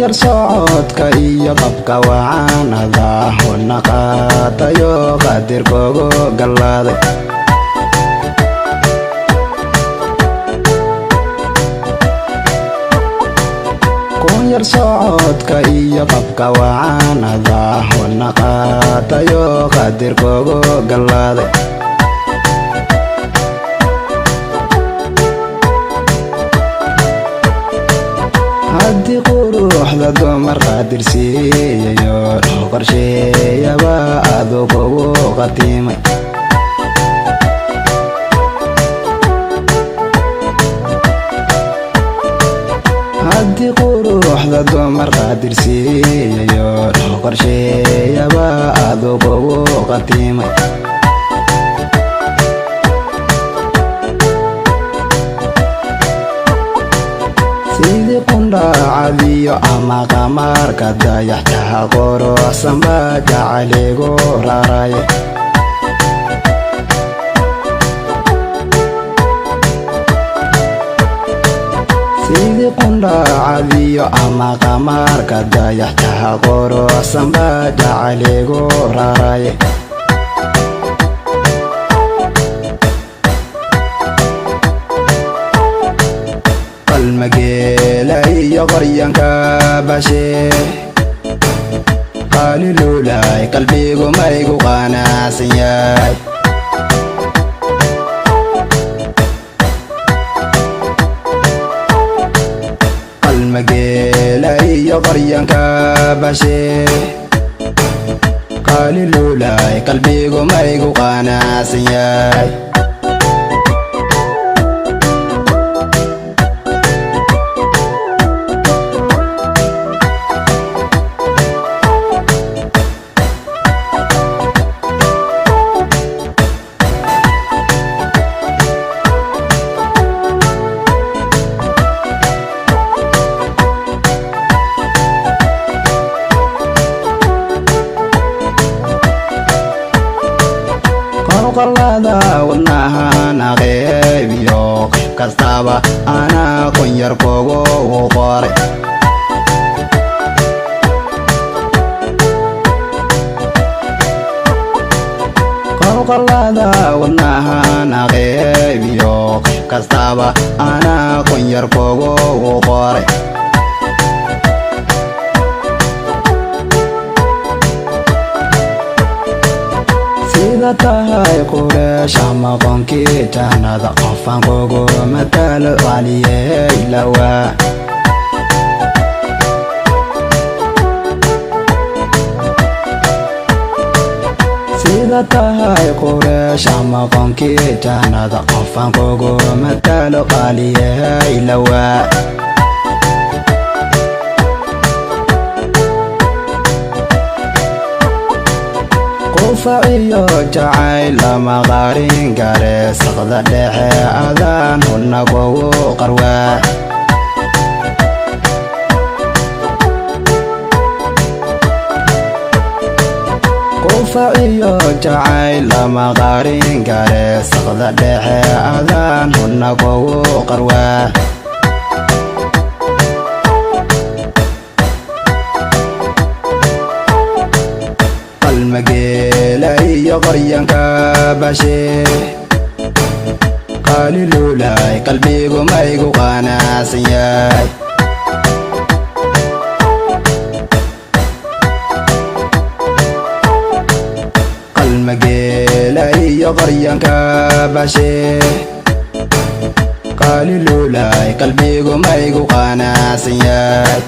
yar socodka iyo qabka wacanada huna qaatayo qadirkoogu gallaaday yar socodka iyo qabka wacanada huna qaatayo qadirkoogu gallaaday haddii quruxda dumar qaadir siiyayo dhul qorsheeyaba aduu kugu qatiimay haddii quruxda dumar qaadir siiyayo dhul qorsheeyaba aduu kugu qatiimay sidii qundhaacadiyo ama qamaarka dayaxtaha quruxsanba jacayligu raraye sidii qundhaacadiyo ama qamaarka dayaxtaha quruxsanba jacayligu raraye qalmageela iyo qoryanka bashe qalilulay qalbigu maygu qanacsan yahay qalmageela iyo qoryanka bashe qalilulay qalbigu maygu qanacsan yahay qalada wadnahana qeybiyo qayb kastaba anaa kun yar kugu qoray qalada wadnahana qeybiyo qayb kastaba anaa kun yar kugu qoray sida tahay qureesh ama qonkii jannada qofaan kugu matalo qaliyey lawaa sida tahay qureesh ama qonkii jannada qofaan kugu matalo qaliyey lawaa faciyo jacayl lama qarin kare saqda dhexe adaan huna kugu qarwaa faciyo jacayl lama qarin kare saqda dhexe adaan huna kugu qarwaa qalmageela iyo qoryanka bashe qalilulay qalbigu maygu qanacsan yahay qalmageela iyo qoryanka bashe qalilulay qalbigu maygu qanacsan yahay